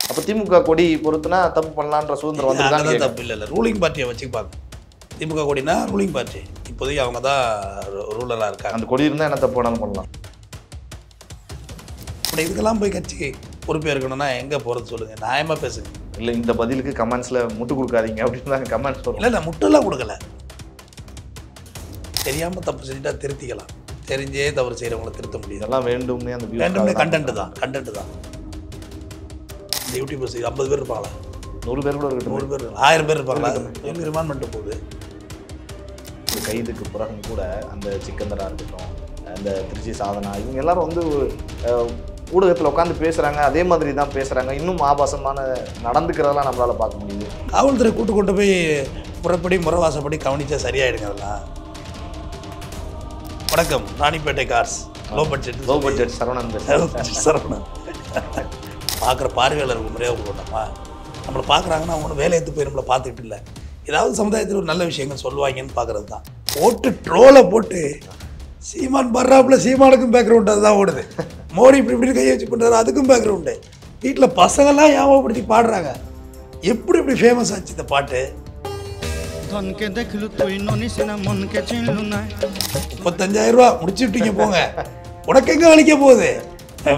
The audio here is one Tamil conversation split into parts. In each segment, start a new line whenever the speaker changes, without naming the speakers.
அப்போ திமுக கொடி பொறுத்துனா தப்பு பண்ணலான்ற சுதந்திரம் வந்து
தப்பு இல்லை ரூலிங் பார்ட்டியை வச்சுப்பாங்க. திமுக கொடினா ரூலிங் பார்ட்டி, இப்போதைக்கு அவங்க தான் ரூலராக இருக்காங்க.
அந்த கொடி இருந்தால் என்ன தப்பு வேணாலும் பண்ணலாம்.
அப்படி இதுக்கெல்லாம் போய் கட்சி பொறுப்பேற்கணும்னா எங்கே போகிறது சொல்லுங்கள், நியாயமாக பேசுங்க.
இல்லை இந்த பதிலுக்கு கமெண்ட்ஸில் முட்டு கொடுக்காதீங்க அப்படின்னு தான் கமெண்ட்ஸ் வரும்.
இல்லை முட்டெல்லாம் கொடுக்கல, தெரியாமல் தப்பு செஞ்சுட்டா திருத்திக்கலாம், தெரிஞ்சே தவறு செய்கிறவங்கள திருத்த முடியும்.
இதெல்லாம் வேண்டும்னே அந்த
வேண்டும்னே கண்டென்ட் தான் இந்த யூடியூபர்ஸ் 50 பேர் இருப்பாங்களா,
100 பேர் கூட இருக்கட்டும்,
100 பேர் 1000 பேர் இருப்பாங்களா, எங்கே ரிமாண்ட் பண்ணிட்டு போகுது.
கைதுக்கு பிறகு கூட அந்த சிக்கந்தரா இருக்கட்டும், அந்த திருச்சி சாதனா, இவங்க எல்லாரும் வந்து ஊடகத்தில் உட்காந்து பேசுகிறாங்க, அதே மாதிரி தான் பேசுகிறாங்க. இன்னும் ஆபாசமான நடந்துக்கிறதெல்லாம் நம்மளால் பார்க்க முடியுது.
காவல்துறை கொண்டு போய் முறைப்படி முறவாசப்படி கவனிச்சா சரியாயிடுங்க அதெல்லாம். வணக்கம், Ranipet cars, low budget Saravanan. பார்க்குற பார்வையாளருக்கு முறையாக கொடுக்கணுமா? நம்மளை பார்க்குறாங்கன்னா அவங்க வேலை எடுத்து போய் நம்மளை பார்த்துக்கிட்டு இல்லை, ஏதாவது சமுதாயத்தில் ஒரு நல்ல விஷயங்கள் சொல்லுவாங்கன்னு பார்க்குறது தான். போட்டு ட்ரோலை போட்டு சீமான் பர்றாப்புல சீமானுக்கும் பேக்ரவுண்டு அதுதான் ஓடுது. மோடி இப்படி கையை வச்சு பண்ணுறாரு, அதுக்கும் பேக்ரவுண்டு. வீட்டில் பசங்கள்லாம் ஞாபகப்படுத்தி பாடுறாங்க. எப்படி இப்படி ஃபேமஸ் ஆச்சு இந்த பாட்டு? 35,000 ரூபா முடிச்சு விட்டீங்க போங்க, உனக்கு எங்கே வலிக்க போகுது?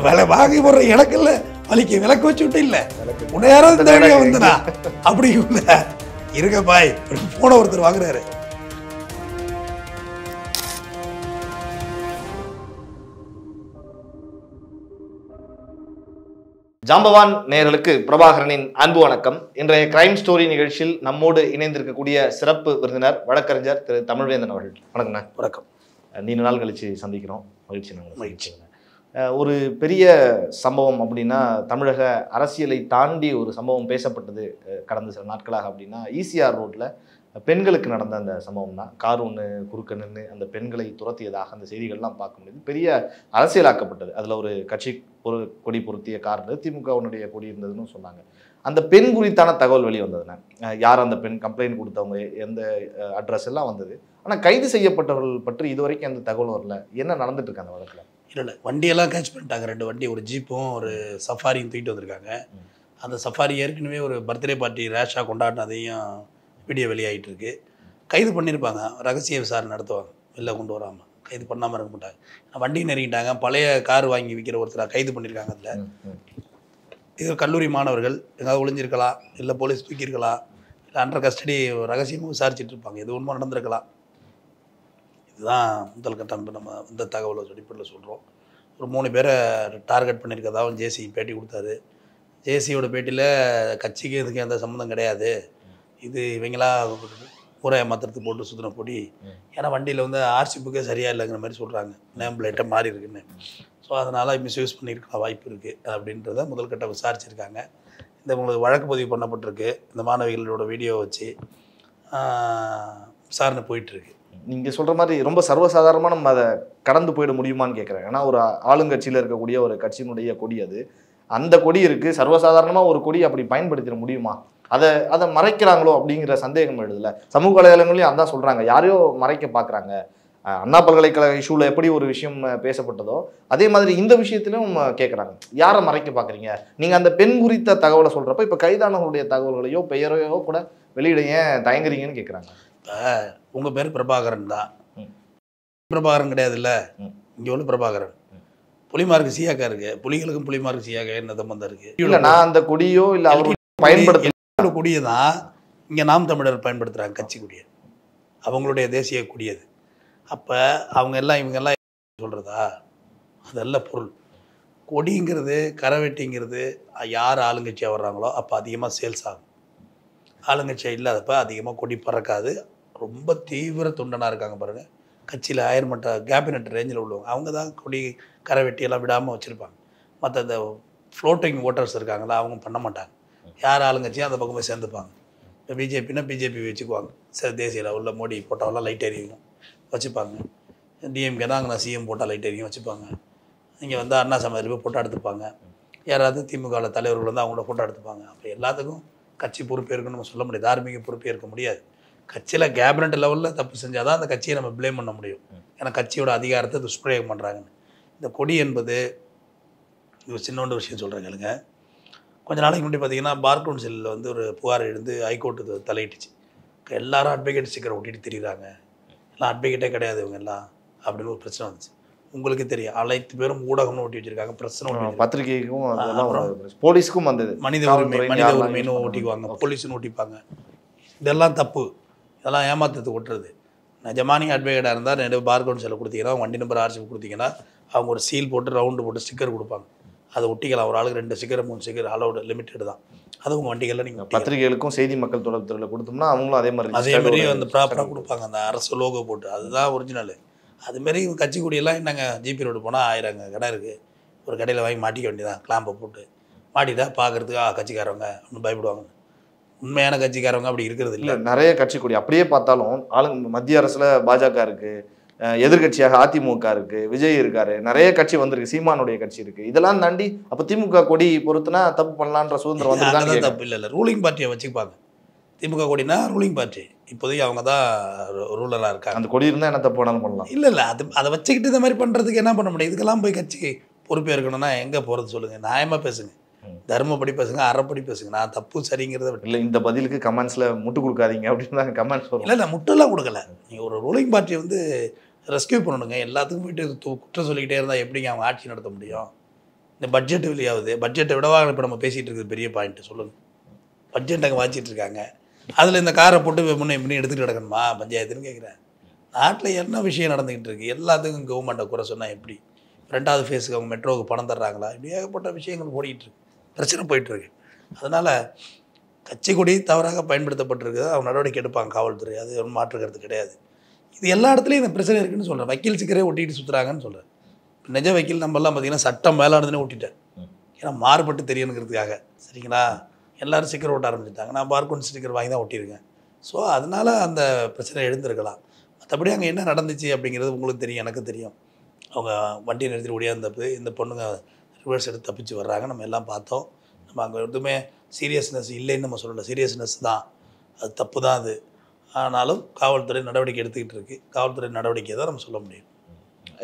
விலை வாங்கி போடுற எனக்கு இல்லை வலிக்க, விளக்கு வச்சு விட்டு இல்லை உன்னை யாராவது தேவையா வந்துனா அப்படி இல்லை இருக்க பாய் போன ஒருத்தர் வாங்குறாரு.
ஜாம்பவான் நேயர்களுக்கு பிரபாகரனின் அன்பு வணக்கம். இன்றைய கிரைம் ஸ்டோரி நிகழ்ச்சியில் நம்மோடு இணைந்திருக்கக்கூடிய சிறப்பு விருந்தினர் வழக்கறிஞர் திரு தமிழ்வேந்தன் அவர்கள். வணக்கம்ண்ணா.
வணக்கம்.
நீண்ட நாள் கழிச்சு சந்திக்கிறோம், மகிழ்ச்சி. ஒரு பெரிய சம்பவம் அப்படின்னா, தமிழக அரசியலை தாண்டி ஒரு சம்பவம் பேசப்பட்டது கடந்த சில நாட்களாக அப்படின்னா, ஈசிஆர் ரோட்டில் பெண்களுக்கு நடந்த அந்த சம்பவம் தான். கார் ஒன்று குறுக்க நின்று அந்த பெண்களை துரத்தியதாக அந்த செய்திகள்லாம் பார்க்க முடியுது. பெரிய அரசியலாக்கப்பட்டது. அதில் ஒரு கட்சி கொடி பொருத்திய கார் இருந்தது, திமுகவுடைய கொடி இருந்ததுன்னு சொன்னாங்க. அந்த பெண் குறித்தான தகவல் வெளியே வந்ததுண்ணே. யார் அந்த பெண், கம்ப்ளைண்ட் கொடுத்தவங்க, எந்த அட்ரஸ் எல்லாம் வந்தது. ஆனால் கைது செய்யப்பட்டவர்கள் பற்றி இதுவரைக்கும் எந்த தகவல் வரல. என்ன நடந்துட்டு இருக்கு அந்த வழக்கில்?
இல்லை வண்டியெல்லாம் கேட்ச் பண்ணிட்டாங்க. 2 வண்டி, ஒரு ஜீப்பும் ஒரு சஃபாரியும் தூக்கிட்டு வந்திருக்காங்க. அந்த சஃபாரி ஏற்கனவே ஒரு பர்த்டே பார்ட்டி ரேஷாக கொண்டாடினதையும் வீடியோ வெளியாகிட்டு இருக்கு. கைது பண்ணியிருப்பாங்க, ரகசிய விசாரணை நடத்துவாங்க, வெளில கொண்டு வராமல் கைது பண்ணாமல் இருக்க மாட்டாங்க. வண்டி நெருங்கிட்டாங்க. பழைய கார் வாங்கி விற்கிற ஒருத்தரை கைது பண்ணியிருக்காங்க. அதில் இது கல்லூரி மாணவர்கள் எங்காவது ஒளிஞ்சிருக்கலாம், இல்லை போலீஸ் தூக்கியிருக்கலாம், இல்லை அண்டர் கஸ்டடி ரகசியமாக விசாரிச்சுட்டு இருப்பாங்க, எது உண்மை நடந்திருக்கலாம். இதுதான் முதல் கட்டம். நம்ம இந்த தகவலை அடிப்படையில் சொல்கிறோம். ஒரு 3 பேரை டார்கெட் பண்ணியிருக்கதாகவும் ஜேசி பேட்டி கொடுத்தாரு. ஜேசியோட பேட்டியில் கட்சிக்கு இதுக்கு எந்த சம்மந்தம் கிடையாது, இது இவங்களா ஊரை ஏமாத்துறதுக்கு போட்டு சுற்றின பொடி, ஏன்னா வண்டியில் வந்து ஆர்சி புக்கே சரியாக இல்லைங்கிற மாதிரி சொல்கிறாங்க, நேம் பிளேட்டாக மாறி இருக்குன்னு. ஸோ அதனால் மிஸ்யூஸ் பண்ணியிருக்க வாய்ப்பு இருக்குது அப்படின்றத முதல் கட்டம் விசாரிச்சிருக்காங்க. இந்த உங்களுக்கு வழக்கு பதிவு பண்ணப்பட்டிருக்கு. இந்த மாணவிகளோட வீடியோ வச்சு விசாரணை போயிட்டுருக்கு.
நீங்கள் சொல்கிற மாதிரி ரொம்ப சர்வசாதாரணமாக நம்ம அதை கடந்து போயிட முடியுமான்னு கேட்குறேன். ஏன்னா ஒரு ஆளுங்கட்சியில் இருக்கக்கூடிய ஒரு கட்சியினுடைய கொடி அது, அந்த கொடி இருக்குது, சர்வசாதாரணமாக ஒரு கொடி அப்படி பயன்படுத்திட முடியுமா? அதை மறைக்கிறாங்களோ அப்படிங்கிற சந்தேகம் எழுதல. சமூக வலைதளங்களையும் அதான் சொல்கிறாங்க, யாரையோ மறைக்க பார்க்குறாங்க. அண்ணா பல்கலைக்கழக இஷ்யூவில் எப்படி ஒரு விஷயம் பேசப்பட்டதோ அதே மாதிரி இந்த விஷயத்திலும் கேட்குறாங்க, யாரை மறைக்க பார்க்குறீங்க? நீங்கள் அந்த பெண் குறித்த தகவலை சொல்கிறப்ப இப்போ கைதானவர்களுடைய தகவல்களையோ பெயரையோ கூட வெளியிட ஏன் தயங்குறீங்கன்னு கேட்குறாங்க.
இப்போ உங்கள் பேர் பிரபாகரன் தான், பிரபாகரன் கிடையாது இல்லை, இங்கே ஒன்று பிரபாகரன். புலிமார்க்கு சியாக்கா இருக்கு, புலிகளுக்கும் புலிமார்க்கு சியாக்கா என்ன சம்பந்தம் இருக்கு?
இல்லை நான் அந்த கொடியோ இல்லை அவர் பயன்படுத்த
கொடியை தான் இங்கே நாம் தமிழர் பயன்படுத்துகிறாங்க, கட்சி கொடியை, அவங்களுடைய தேசிய கொடியது. அப்போ அவங்க எல்லாம் இவங்கெல்லாம் சொல்கிறதா? அதெல்லாம் பொருள். கொடிங்கிறது கரவெட்டிங்கிறது யார் ஆளுங்கட்சியாக வர்றாங்களோ அப்போ அதிகமாக சேல்ஸ் ஆகும். ஆளுங்கட்சியாக இல்லாதப்போ அதிகமாக கொடி பறக்காது. ரொம்ப தீவிர தொண்டனாக இருக்காங்க பாருங்கள், கட்சியில் ஆயிரமட்ட கேபினட் ரேஞ்சில் உள்ளவங்க, அவங்க தான் கொடி கரவெட்டியெல்லாம் விடாமல் வச்சுருப்பாங்க. மற்ற இந்த ஃப்ளோட்டிங் ஓட்டர்ஸ் இருக்காங்களா, அவங்க பண்ண மாட்டாங்க. யார் ஆளுங்கட்சியும் அந்த பக்கம் போய் சேர்ந்துப்பாங்க. இப்போ பிஜேபின்னா பிஜேபி வச்சுக்குவாங்க, தேசிய லெவலில் மோடி போட்டாவெல்லாம் லைட் எரியும் வச்சுப்பாங்க. டிஎம்கே தான் அங்கே சிஎம் போட்டால் லைட் எரியும் வச்சுப்பாங்க. இங்கே வந்து அண்ணா சமாதிரி போய் ஃபோட்டோ எடுத்துப்பாங்க. யாராவது திமுகவில் தலைவர்கள் வந்து அவங்களோட ஃபோட்டோ எடுத்துப்பாங்க. அப்போ எல்லாத்துக்கும் கட்சி பொறுப்பேற்கணும்னு நம்ம சொல்ல முடியாது, தார்மீக பொறுப்பேற்க முடியாது. கட்சியில் கேபினட் லெவலில் தப்பு செஞ்சால் தான் அந்த கட்சியை நம்ம ப்ளேம் பண்ண முடியும். ஏன்னா கட்சியோட அதிகாரத்தை துஷ்பிரயோகம் பண்ணுறாங்கன்னு. இந்த கொடி என்பது ஒரு சின்னோண்டு விஷயம் சொல்கிறேன் கேளுங்க. கொஞ்ச நாளைக்கு முன்னாடி பார்த்தீங்கன்னா பார் கவுன்சிலில் வந்து ஒரு புகார் எழுந்து ஹைகோர்ட்டு தலையிட்டுச்சு. எல்லாரும் அட்வொகேட் ஸ்டிக்கரை ஒட்டிட்டு திரிகிறாங்க, எல்லாம் அட்வொகேட்டே கிடையாது இவங்க எல்லாம் அப்படின்னு ஒரு பிரச்சனை வந்துச்சு. உங்களுக்கு தெரியும், அனைத்து பேரும் ஊடகம்னு ஒட்டி வச்சிருக்காங்க, பிரச்சனை ஒட்டி,
பத்திரிகைக்கும் அதெல்லாம் போலீஸ்க்கும் வந்தது.
மனித உரிமைன்னு ஓட்டிக்குவாங்க, போலீஸ்னு ஓட்டிப்பாங்க. இதெல்லாம் தப்பு, இதெல்லாம் ஏமாத்தத்துக்கு ஒட்டுறது. நிஜமானி அட்வொகேட்டாக இருந்தால் ரெண்டு பார் கவுன்சிலில் கொடுத்தீங்கன்னா, வண்டி நம்பர் ஆர்சி கொடுத்தீங்கன்னா அவங்க ஒரு சீல் போட்டு ரவுண்டு போட்டு ஸ்டிக்கர் கொடுப்பாங்க, அதை ஒட்டிக்கலாம். ஒரு ஆளுக்கு 2 ஸ்டிக்கர் 3 ஸ்டிக்கர் அலௌடு, லிமிட்டட் தான். அது உங்கள் வண்டிகளில் நீங்கள்
பத்திரிகைகளுக்கும் செய்தி மக்கள் தொடர்பு துறையில் கொடுத்தோம்னா அவங்களும் அதே
மாதிரி அந்த ப்ராப்பராக கொடுப்பாங்க, அந்த அரசு லோகோ போட்டு, அதுதான் ஒரிஜினல். அதுமாரி கட்சி கொடியெல்லாம் என்னங்க ஜிபி ரோடு போனால் 1000 கடை இருக்குது, ஒரு கடையில் வாங்கி மாட்டிக்க வேண்டியதான், கிளாம்பை போட்டு மாட்டிட்டா பார்க்குறதுக்கு கட்சிக்காரவங்க அப்படின்னு பயப்படுவாங்க. உண்மையான கட்சிக்காரவங்க அப்படி இருக்கிறது இல்லை.
நிறைய கட்சி கொடி அப்படியே பார்த்தாலும் ஆளுங்க மத்திய அரசில் பாஜக இருக்குது, எதிர்கட்சியாக அதிமுக இருக்கு, விஜய் இருக்காரு, நிறைய கட்சி வந்திருக்கு, சீமானுடைய கட்சி இருக்கு. இதெல்லாம் தாண்டி அப்ப திமுக கொடி பொறுத்துனா தப்பு பண்ணலான்ற சுதந்திரம் வந்து
தப்பு இல்லை. ரூலிங் பார்ட்டியை வச்சுப்பாங்க. திமுக கொடினா ரூலிங் பார்ட்டி, இப்போதைக்கு அவங்க தான் ரூலராக இருக்காங்க.
அந்த கொடி இருந்தால் என்ன தப்பு வேணாலும் பண்ணலாம்.
இல்லை அதை வச்சுக்கிட்டு இந்த மாதிரி பண்ணுறதுக்கு என்ன பண்ண முடியும்? இதுக்கெல்லாம் போய் கட்சி பொறுப்பேற்கணும்னா எங்கே போகிறது சொல்லுங்கள்? நியாயமாக பேசுங்க, தர்மப்படி பேசுங்க, அறப்படி பேசுங்க. நான் தப்பு சரிங்கிறத விட்டு
இல்லை, இந்த பதிலுக்கு கமெண்ட்ஸில் முட்டு கொடுக்காதீங்க அப்படின்னு தான் கமெண்ட்ஸ் வரும்.
இல்லை முட்டெல்லாம் கொடுக்கல. நீங்கள் ஒரு ரூலிங் பார்ட்டியை வந்து ரெஸ்கியூ பண்ணணுங்க. எல்லாத்துக்கும் போயிட்டு குற்றம் சொல்லிக்கிட்டே இருந்தால் எப்படிங்க அவங்க ஆட்சி நடத்த முடியும்? இந்த பட்ஜெட் வெளியாகுது, பட்ஜெட்டை விடவா இப்போ நம்ம பேசிகிட்டு இருக்குது பெரிய பாயிண்ட்டு சொல்லுங்கள். பட்ஜெட் அங்கே வாச்சிட்டு இருக்காங்க, அதில் இந்த காரை போட்டு முன்னே எடுத்துகிட்டு கிடக்கணுமா பஞ்சாயத்துன்னு கேட்குறேன். நாட்டில் என்ன விஷயம் நடந்துக்கிட்டு இருக்குது? எல்லாத்துக்கும் கவர்மெண்ட்டை குறை சொன்னால் எப்படி? 2வது ஃபேஸுக்கு அவங்க மெட்ரோவுக்கு பணம் தர்றாங்களா? இப்படி ஏகப்பட்ட விஷயங்கள் ஓடிக்கிட்டு இருக்கு, பிரச்சனை போயிட்டுருக்கு. அதனால் கட்சி கொடி தவறாக பயன்படுத்தப்பட்டிருக்குது, அவங்க நடவடிக்கை எடுப்பாங்க காவல்துறை, அது ஒன்றும் மாற்றுக்கிறது கிடையாது. இது எல்லா இடத்துலையும் இந்த பிரச்சனை இருக்குதுன்னு சொல்கிறேன். வக்கீல் சிக்கரே ஒட்டிட்டு சுற்றுறாங்கன்னு சொல்கிறேன். நிஜ வக்கீல் நம்மலாம் பார்த்திங்கன்னா சட்டம் மேலானதுன்னு ஓட்டிட்டேன், ஏன்னா மாறுபட்டு தெரியணுங்கிறதுக்காக. சரிங்களா? எல்லோரும் ஸ்டிக்கர் ஓட்ட ஆரம்பிச்சிட்டாங்க. நான் பார்கோன் ஸ்டிக்கர் வாங்கி தான் ஒட்டியிருக்கேன். ஸோ அதனால் அந்த பிரச்சனை எழுந்திருக்கலாம். மற்றபடி அங்கே என்ன நடந்துச்சு அப்படிங்கிறது உங்களுக்கு தெரியும், எனக்கு தெரியும். அவங்க வண்டியை நிறுத்திட்டு ஓடியாந்தப்போ இந்த பொண்ணுங்க ரிவர்ஸ் எடுத்து தப்பிச்சு வர்றாங்க, நம்ம எல்லாம் பார்த்தோம். நம்ம அங்கே எதுவுமே சீரியஸ்னஸ் இல்லைன்னு நம்ம சொல்லலை, சீரியஸ்னஸ் தான், அது தப்பு தான் அது. ஆனாலும் காவல்துறை நடவடிக்கை எடுத்துக்கிட்டு இருக்குது. காவல்துறை நடவடிக்கை தான் நம்ம சொல்ல முடியும்.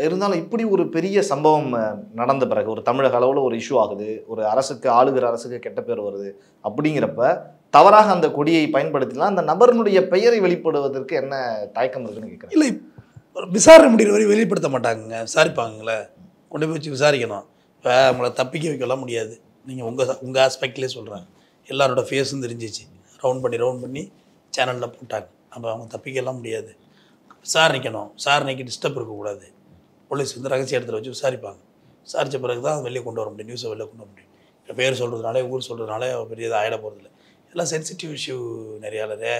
இருந்தாலும் இப்படி ஒரு பெரிய சம்பவம் நடந்த பிறகு ஒரு தமிழக அளவில் ஒரு இஷ்யூ ஆகுது, ஒரு அரசுக்கு, ஆளுகிற அரசுக்கு கெட்ட பேர் வருது. அப்படிங்கிறப்ப தவறாக அந்த கொடியை பயன்படுத்தினா அந்த நபருடைய பெயரை வெளிப்படுவதற்கு என்ன தயக்கம் இருக்குன்னு கேட்குறேன்.
இல்லை, விசாரணை முடிகிற வரை வெளிப்படுத்த மாட்டாங்க, விசாரிப்பாங்களே, கொண்டு போய் வச்சு விசாரிக்கணும். இப்போ அவங்கள தப்பிக்க வைக்கலாம் முடியாது. நீங்கள் உங்கள் ஆஸ்பெக்ட்லேயே சொல்கிறேன், எல்லாரோட ஃபேஸும் தெரிஞ்சிச்சு, ரவுண்ட் பண்ணி சேனலில் போட்டாங்க. அப்போ அவங்க தப்பிக்கலாம் முடியாது, விசாரிக்கணும். விசாரணைக்கு டிஸ்டர்ப் இருக்கக்கூடாது. போலீஸ் வந்து ரகசிய இடத்துல வச்சு விசாரிப்பாங்க. விசாரித்த பிறகு தான் வெளியே கொண்டு வர முடியும், நியூஸை வெளியே கொண்டு வர முடியும். இப்போ பேர் சொல்கிறதுனாலே, ஊர் சொல்கிறதுனாலே பெரிய இது ஆகிட போகிறதில்ல. எல்லாம் சென்சிட்டிவ் இஷ்யூ நிறையாலே.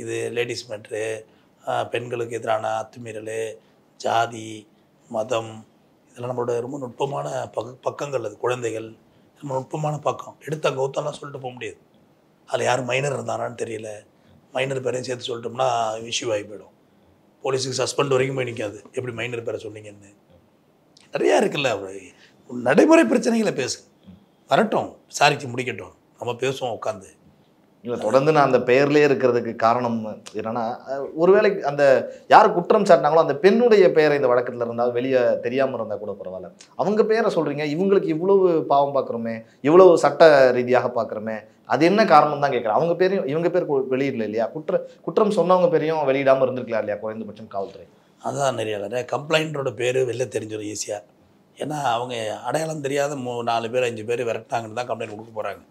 இது லேடிஸ் மேட்ரு, பெண்களுக்கு எதிரான அத்துமீறல், ஜாதி, மதம், இதெல்லாம் நம்மளோட ரொம்ப நுட்பமான பக்கங்கள். அது குழந்தைகள் ரொம்ப நுட்பமான பக்கம். எடுத்த கௌத்தம்லாம் சொல்லிட்டு போக முடியாது. அதில் யார் மைனர் இருந்தானான்னு தெரியல, மைனர் பேரையும் சேர்த்து சொல்லிட்டோம்னா இஷ்யூ ஆகி போயிடும். போலீஸுக்கு சஸ்பெண்ட் வரைக்கும் போய் நிற்காது, எப்படி மைனர் பேரை சொன்னீங்கன்னு. நிறையா இருக்குல்ல, நடைமுறை பிரச்சனைகளை பேசு, வரட்டும், விசாரித்து முடிக்கட்டும், நம்ம பேசுவோம் உட்காந்து.
இல்லை, தொடர்ந்து நான் அந்த பெயர்லேயே இருக்கிறதுக்கு காரணம் என்னன்னா, ஒருவேளை அந்த யார் குற்றம் சாட்டினாங்களோ அந்த பெண்ணுடைய பெயரை இந்த வழக்கத்தில் இருந்தால் வெளியே தெரியாமல் இருந்தால் கூட பரவாயில்ல. அவங்க பெயரை சொல்கிறீங்க, இவங்களுக்கு இவ்வளவு பாவம் பார்க்குறோமே, இவ்வளவு சட்ட ரீதியாக பார்க்குறோமே, அது என்ன காரணம் தான் கேட்குறேன். அவங்க பேரையும் இவங்க பேர் வெளியிடல இல்லையா? குற்றம் சொன்னவங்க பேரையும் வெளியிடாமல் இருந்திருக்கலாம் இல்லையா குறைந்தபட்சம் காவல்துறை?
அதுதான் நிறைய கம்ப்ளைண்ட்டோட பேர் வெளில தெரிஞ்சிடும் ஈஸியாக. ஏன்னா அவங்க அடையாளம் தெரியாத 4 பேர் 5 பேர் விரட்டாங்கன்னு தான் கம்ப்ளைண்ட் கொடுக்க போகிறாங்க.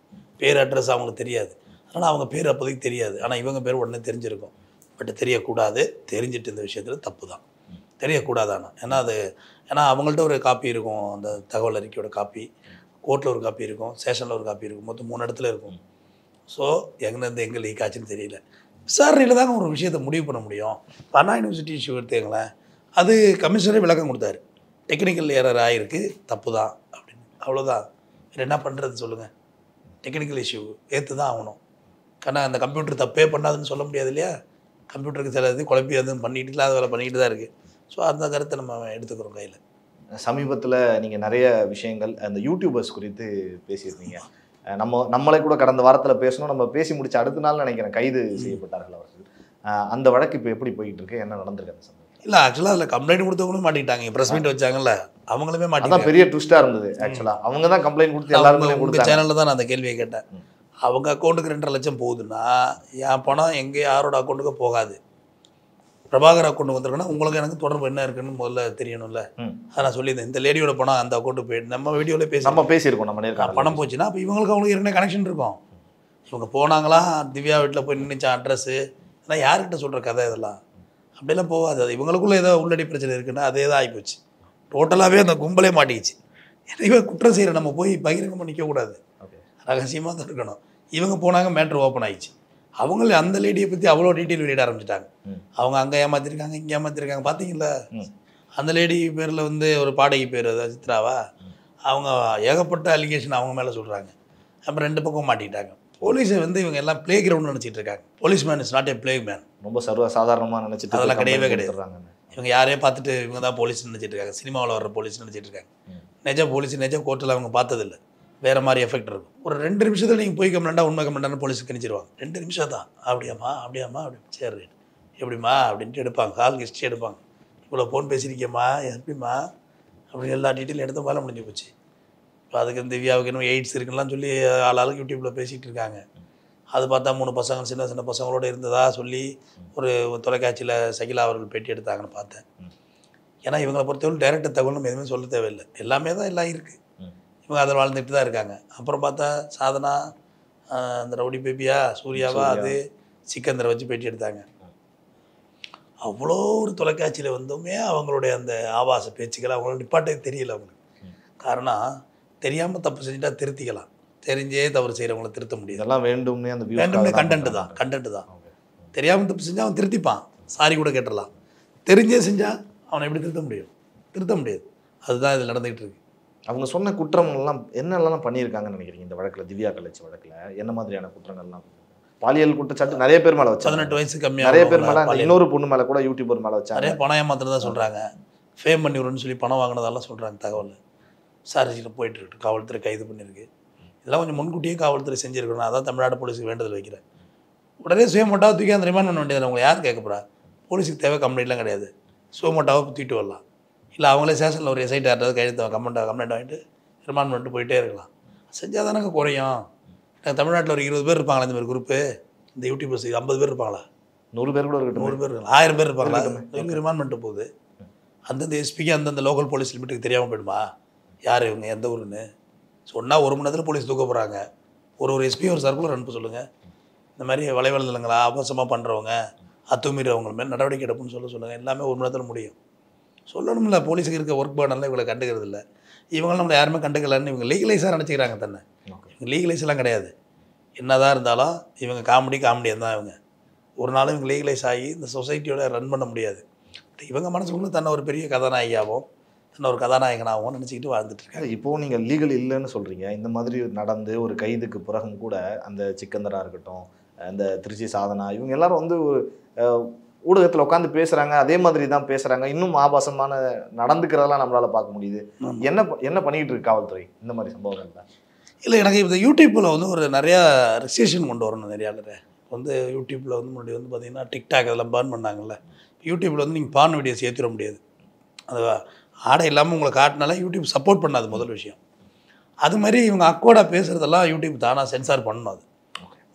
பேர் அட்ரஸ் அவங்களுக்கு தெரியாது, ஆனால் அவங்க பேர் அப்போதைக்கு தெரியாது. ஆனால் இவங்க பேர் உடனே தெரிஞ்சிருக்கும். பட் தெரியக்கூடாது, தெரிஞ்சிட்டு இந்த விஷயத்தில் தப்பு தான், தெரியக்கூடாது. ஆனால் ஏன்னா அவங்கள்ட்ட ஒரு காப்பி இருக்கும், அந்த தகவல் அறிக்கையோட காப்பி, கோர்ட்டில் ஒரு காப்பி இருக்கும், ஸ்டேஷனில் ஒரு காப்பி இருக்கும், மொத்தம் 3 இடத்துல இருக்கும். ஸோ எங்கேருந்து எங்கே லீக் ஆச்சுன்னு தெரியல. விசாரணையில் தாங்க ஒரு விஷயத்தை முடிவு பண்ண முடியும். அண்ணா யூனிவர்சிட்டி இஷ்யூ எடுத்துங்களேன், அது கமிஷனரே விளக்கம் கொடுத்தாரு, டெக்னிக்கல் ஏரர் ஆகிருக்கு, தப்பு தான் அப்படின்னு. அவ்வளோதான், வேறு என்ன பண்ணுறது சொல்லுங்கள்? டெக்னிக்கல் இஷ்யூ ஏற்று தான் ஆகணும். ஆனால் அந்த கம்ப்யூட்டர் தப்பே பண்ணாதுன்னு சொல்ல முடியாது இல்லையா? கம்ப்யூட்டருக்கு சில இது குழப்பி அது பண்ணிக்கிட்டு இல்லாத வேலை பண்ணிக்கிட்டு தான் இருக்குது. ஸோ அந்த கருத்தை நம்ம எடுத்துக்கிறோம் கையில்.
சமீபத்தில் நீங்கள் நிறைய விஷயங்கள் அந்த யூடியூபர்ஸ் குறித்து பேசியிருந்தீங்க. நம்மளே கூட கடந்த வாரத்தில் பேசணும், நம்ம பேசி முடிச்ச அடுத்த நாள் நினைக்கிறேன் கைது செய்யப்பட்டார்கள் அவர்கள். அந்த வழக்கு இப்போ எப்படி போய்கிட்டு இருக்கு, என்ன நடந்திருக்கு அந்த சமயம்?
இல்லை ஆக்சுவலாக அதில் கம்ப்ளைண்ட் கொடுத்தவங்களும் மாட்டிக்கிட்டாங்க. ப்ரெஸ் மீட் வச்சாங்கல்ல, அவங்களுமே
அதான்
மாட்டிக்கிட்டாங்க.
பெரிய ட்விஸ்டாக இருந்தது ஆக்சுவலாக. அவங்க தான் கம்ப்ளைண்ட் கொடுத்து எல்லாருமே
உங்கள்
கொடுத்தாங்க.
சேனலில் தான் நான் அந்த கேள்வியை கேட்டேன். அவங்க அக்கௌண்ட்டுக்கு 2.5 லட்சம் போகுதுன்னா என் பணம் எங்கே யாரோட அக்கௌண்ட்டுக்கு போகாது. பிரபாகர் அக்கௌண்ட் வந்துருக்குன்னா உங்களுக்கு எனக்கு தொடர்பு என்ன இருக்குன்னு முதல்ல தெரியணும்ல. அதை நான் சொல்லியிருந்தேன். இந்த லேடியோட பணம் அந்த அக்கௌண்ட்டுக்கு போயிட்டு நம்ம வீடியோவில்
பேசியிருக்கோம். நம்ம நேர்காணல்
பணம் போச்சுன்னா அப்போ இவங்களுக்கு அவங்களுக்கு ஏற்கனவே கனெக்ஷன் இருக்கும். இவங்க போனாங்களா, திவ்யா வீட்டில் போய் நின்றுச்சா அட்ரஸ்ஸு, ஆனால் யார்கிட்ட சொல்கிற கதை இதெல்லாம் அப்படியெல்லாம் போகாது. அது இவங்களுக்குள்ளே ஏதோ உள்ளடி பிரச்சனை இருக்குன்னா அதே தான் ஆகிப்போச்சு. டோட்டலாகவே அந்த கும்பலே மாட்டிக்கிச்சு. எனவே குற்றம் செய்கிற நம்ம போய் பகிரங்கமாக நிற்கக்கூடாது, ரகசியமாக தான் இருக்கணும். இவங்க போனாங்க, மேட்ரு ஓப்பன் ஆயிடுச்சு. அவங்களே அந்த லேடியை பற்றி அவ்வளோ டீட்டெயில் வெளியிட ஆரம்பிச்சிட்டாங்க. அவங்க அங்கே ஏமாற்றிருக்காங்க, இங்கே ஏமாற்றிருக்காங்க. பார்த்தீங்களா, அந்த லேடி பேரில் வந்து ஒரு பாடகி பேர் சித்ராவா, அவங்க ஏகப்பட்ட அலிகேஷன் அவங்க மேலே சொல்கிறாங்க. அப்புறம் 2 பக்கம் மாட்டிக்கிட்டாங்க. போலீஸை வந்து இவங்க எல்லாம் பிளே கிரவுண்ட் நினச்சிட்டு இருக்காங்க. Police man is not a play man.
ரொம்ப சர்வ சாதாரணமாக நினச்சிட்டு
அதெல்லாம் கிடையவே கிடையாது. இவங்க யாரையும் பார்த்துட்டு இவங்க தான் போலீஸ் நினச்சிட்டு இருக்காங்க. சினிமாவில் வர்ற போலீஸ் நினச்சிட்டு இருக்காங்க. நிஜ போலீஸ் நிஜ கோர்ட்டில் அவங்க பார்த்ததில்லை. வேறு மாதிரி எஃபெக்ட் இருக்கும். ஒரு 2 நிமிஷத்தில் நீங்கள் போய் கம்ப்ளைண்டா உண்மை கம்ப்ளைண்டான போலீஸுக்கு கணிச்சிருவாங்க. 2 நிமிஷம் தான். அப்படியாம்மா அப்படி சரி எப்படிம்மா அப்படின்ட்டு எடுப்பாங்க. கால் ஹிஸ்ட்ரி எடுப்பாங்க. இவ்வளோ ஃபோன் பேசியிருக்கேம்மா, எப்படிம்மா அப்படி எல்லா டீட்டெயிலும் எடுத்த மேலே முடிஞ்சு போச்சு. இப்போ அதுக்கு திவ்யாவுக்கு இன்னும் எய்ட்ஸ் இருக்குலாம் சொல்லி ஆளாளுக்கு யூடியூப்பில் பேசிகிட்டு இருக்காங்க. அது பார்த்தா 3 பசங்க சின்ன பசங்களோடு இருந்ததா சொல்லி ஒரு தொலைக்காட்சியில் சகிலா அவர்கள் பேட்டி எடுத்தாங்கன்னு பார்த்தேன். ஏன்னா இவங்களை பொறுத்தவரை டைரக்ட் தகவல் நம்ம எதுவுமே சொல்ல தேவையில்லை. எல்லாமே தான் எல்லாம் இருக்குது. இவங்க அதில் வாழ்ந்துட்டு தான் இருக்காங்க. அப்புறம் பார்த்தா சாதனா, அந்த ரவுடி பேபியா, சூர்யாவா, அது சிக்கந்தரை வச்சு பேட்டி எடுத்தாங்க. அவ்வளோ ஒரு தொலைக்காட்சியில் வந்துமே அவங்களுடைய அந்த ஆபாச பேச்சுக்கள் அவங்களோட நிப்பாட்டே தெரியல அவங்களுக்கு. காரணம் தெரியாமல் தப்பு செஞ்சுட்டா திருத்திக்கலாம், தெரிஞ்சே தவறு செய்கிறவங்கள திருத்த முடியும்.
இதெல்லாம் வேண்டும்னே அந்த
வேண்டும்னே கண்டென்ட் தான். தெரியாமல் தப்பு செஞ்சால் அவன் திருத்திப்பான், சாரி கூட கேட்டுடலாம். தெரிஞ்சே செஞ்சால் அவனை எப்படி திருத்த முடியாது. அதுதான் இதில் நடந்துகிட்டு இருக்கு.
அவங்க சொன்ன குற்றங்கள்லாம் என்னெல்லாம் பண்ணியிருக்காங்கன்னு நினைக்கிறீங்க இந்த வழக்கில்? திவ்யா கள்ளச்சி வழக்கில் என்ன மாதிரியான குற்றங்கள்லாம்? பாலியல் குற்றச்சாட்டு நிறைய பேர் மேலே வச்சாங்க.
18 வயசு கம்மியாக
நிறைய பேர் மேலே, இன்னொரு பொண்ணு மேலே கூட யூடியூபர் மேலே வச்சாங்க.
நிறைய பணம் ஏமாத்துறதா சொல்கிறாங்க. ஃபேம் பண்ணி விடுன்னு சொல்லி பணம் வாங்கினதெல்லாம் சொல்கிறாங்க. தகவல் விசாரிச்சுட்டு போயிட்டுருக்கு. காவல்துறை கைது பண்ணியிருக்கு. இதெல்லாம் கொஞ்சம் முன்கூட்டியே காவல்துறை செஞ்சுருக்கணும். அதான் தமிழ்நாடு போலீஸுக்கு வேண்டுதல் வைக்கிறேன். உடனே சுயமோட்டாவை தூக்கி அந்த ரிமாண்ட் பண்ண வேண்டியது. அவங்க யார் கேட்க போகிறா? போலீஸுக்கு தேவை கம்ப்ளைண்ட்லாம் கிடையாது. சுயமோட்டாவை தூக்கிட்டு வரலாம். இல்லை அவங்களே ஸ்டேஷனில் ஒரு எஸ்ஐ ஆர்டர் கையெழுத்து கம்ப்ளைண்ட் வாங்கிட்டு ரிமாண்ட் பண்ணிட்டு போயிட்டே இருக்கலாம். செஞ்சால் தானே குறையும். தமிழ்நாட்டில் ஒரு 20 பேர் இருப்பாங்களா இந்த மாதிரி குரூப்பு? இந்த யூடியூபர்ஸ் 50 பேர் இருப்பாங்களா?
100 பேர் கூட இருக்கட்டும்.
100 பேர் இருக்கலாம், 1000 பேர் இருப்பாங்களா? இவங்க ரிமாண்ட் பண்ணிட்டு போகுது. அந்தந்த எஸ்பிக்கு அந்தந்த லோக்கல் போலீஸ் லிமிட்டுக்கு தெரியாமல் போயிடுமா யார் இவங்க எந்த ஊருன்னு? சொன்னால் 1 மணி நேரத்தில் போலீஸ் தூக்க போகிறாங்க. ஒரு எஸ்பி ஒரு சர்க்குலர் அனுப்ப சொல்லுங்கள். இந்த மாதிரி வலைவலங்களா ஆபாசமாக பண்ணுறவங்க, அத்துமீறவங்க மேலே நடவடிக்கை எடுப்புன்னு சொல்லுங்கள். எல்லாமே 1 மணி நேரத்தில் முடியும். சொல்லணும்ல. போலீஸுக்கு இருக்க ஒர்க் பேர்டெல்லாம் இவங்களை கண்டுக்கிறது இல்லை. இவங்களும் நம்மளை யாருமே கண்டுக்கலன்னு இவங்க லீகலைஸாக நினச்சிக்கிறாங்க தன்னை. இவங்க லீகலைஸ்லாம் கிடையாது. என்னதான் இருந்தாலும் இவங்க காமெடியாக தான். இவங்க ஒரு நாளும் இவங்க லீகலைஸ் ஆகி இந்த சொசைட்டியோட ரன் பண்ண முடியாது. இவங்க மனசுக்குள்ளே தன்னை ஒரு பெரிய கதாநாயகியாகவும் தன்னை ஒரு கதாநாயகனாகவும் நினச்சிக்கிட்டு வாழ்ந்துட்டு இருக்காங்க.
இப்போது நீங்கள் லீகல் இல்லைன்னு சொல்கிறீங்க. இந்த மாதிரி நடந்து ஒரு கைதுக்கு பிறகும் கூட அந்த சிக்கந்தராக இருக்கட்டும், அந்த திருச்சி சாதனா, இவங்க எல்லாரும் வந்து ஒரு ஊடகத்தில் உட்காந்து பேசுகிறாங்க. அதே மாதிரி தான் பேசுகிறாங்க. இன்னும் ஆபாசமான நடந்துக்கிறதெல்லாம் நம்மளால் பார்க்க முடியுது. என்ன பண்ணிக்கிட்டு இருக்கு காவல்துறை இந்த மாதிரி சம்பவங்கள்?
இல்லை, எனக்கு இந்த யூடியூப்பில் வந்து ஒரு நிறையா ரெஸ்ட்ரிக்ஷன் கொண்டு வரணும். நிறையா வந்து யூடியூப்பில் வந்து முன்னாடி வந்து பார்த்திங்கன்னா டிக்டாக் அதெல்லாம் பேர்ன் பண்ணாங்கல்ல. யூடியூப்பில் வந்து நீங்கள் பான் வீடியோஸ் ஏற்றிட முடியாது. அது ஆடை இல்லாமல் உங்களை காட்டினால யூடியூப் சப்போர்ட் பண்ணாது முதல் விஷயம். அது மாதிரி இவங்க அக்கோடாக பேசுகிறதெல்லாம் யூடியூப் தானாக சென்சார் பண்ணணும். அது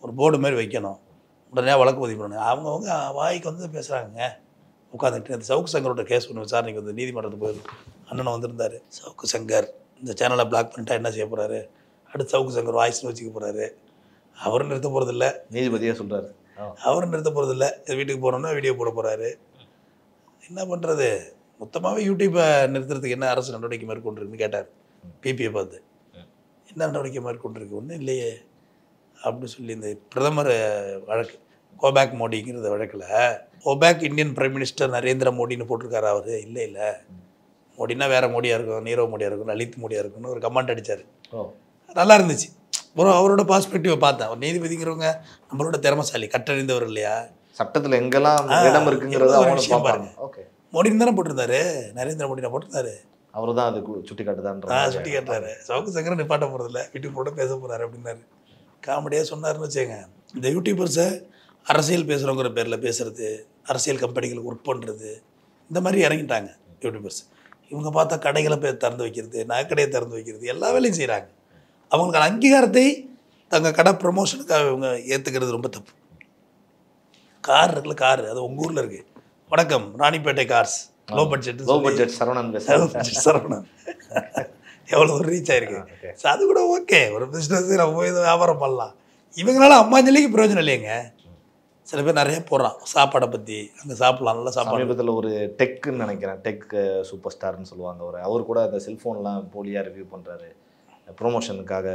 ஒரு போர்டு மாதிரி வைக்கணும். உடனே வழக்கு பதிவு பண்ணணும். அவங்கவுங்க வாய்க்கு வந்து பேசுகிறாங்க உட்காந்துட்டு. அந்த சவுக்கு சங்கரோட கேஸ் ஒன்று விசாரணைக்கு வந்து நீதிமன்றத்துக்கு போய் அண்ணனை வந்திருந்தார். சவுக்கு சங்கர் இந்த சேனலை பிளாக் பண்ணிட்டா என்ன செய்ய போகிறாரு? அடுத்து சவுக்கு சங்கர் வாய்ஸ்னு வச்சுக்க போகிறாரு. அவரும் நிறுத்த போகிறதில்ல,
நீதிபதியாக சொல்கிறாரு.
அவரும் நிறுத்த போகிறதில்ல. வீட்டுக்கு போனோன்னா வீடியோ போட போகிறாரு. என்ன பண்ணுறது? மொத்தமாகவே யூடியூப்பை நிறுத்துறதுக்கு என்ன அரசு நடவடிக்கை மேற்கொண்டிருக்குன்னு கேட்டார். பிபியை பார்த்து என்ன நடவடிக்கை மேற்கொண்டிருக்கு? ஒன்றும் இல்லையே அப்படின்னு சொல்லி இந்த பிரதமர் வழக்கு கோபேக் மோடிங்கிற வழக்கில் go back Indian prime minister Narendra மோடின்னு போட்டிருக்காரு. அவர் இல்லை மோடினா வேறு மோடியாக இருக்கும், நீரவ் மோடியாக இருக்கும், லலித் மோடியாக இருக்கும்னு ஒரு கமெண்ட் அடித்தார். நல்லா இருந்துச்சு. அப்புறம் அவரோட பாஸ்பெக்டிவை பார்த்தேன். அவர் நீதிபதிங்கிறவங்க நம்மளோட திறமசாலி, கற்றறிந்தவர் இல்லையா?
சட்டத்தில் எங்கெல்லாம் இடம் இருக்குங்கிறத
ஒரு விஷயம் பாருங்க. மோடின்னு தானே போட்டிருந்தாரு, நரேந்திர மோடி தான் போட்டிருந்தாரு.
அவர் தான் அது சுட்டி காட்டுதான்
சுட்டி காட்டுறாரு. சவுக்கு சங்கரை நிப்பாட்ட போகிறதில்ல, வீட்டுக்கு போட பேச போகிறாரு அப்படின்னாரு. காமெடியாக சொன்னார்னு வச்சுங்க. இந்த யூடியூபர்ஸை அரசியல் பேசுகிறவங்கிற பேரில் பேசுகிறது, அரசியல் கம்பெனிகளுக்கு ஒர்க் பண்ணுறது, இந்த மாதிரி இறங்கிட்டாங்க யூடியூபர்ஸ். இவங்க பார்த்தா கடைகளை போய் திறந்து வைக்கிறது, நகைக்கடையை திறந்து வைக்கிறது, எல்லா வேலையும் செய்கிறாங்க. அவங்களுக்கான அங்கீகாரத்தை தங்கள் கடை ப்ரமோஷனுக்காக இவங்க ஏற்றுக்கிறது ரொம்ப தப்பு. கார் இருக்குல்ல, கார் அது உங்கள் ஊரில் இருக்குது. வணக்கம் Ranipet cars, low budget Saravanan எவ்வளோ ஒரு ரீச் ஆயிருக்கு. ஸோ அது கூட ஓகே, ஒரு பிஸ்னஸ் நம்ம போய் வியாபாரம் பண்ணலாம். இவங்களால அம்மாஞ்சலிக்கு பிரயோஜனம் இல்லைங்க. சில பேர் நிறைய போடுறான் சாப்பாடை பற்றி, அங்கே சாப்பிட்லாம், நல்லா சாப்பாடு.
சமீபத்தில் ஒரு டெக்குன்னு நினைக்கிறேன், டெக் சூப்பர் ஸ்டார்னு சொல்லுவாங்க, அவர் கூட அந்த செல்ஃபோன்லாம் போலியாக ரிவ்யூ பண்ணுறாரு, ப்ரொமோஷனுக்காக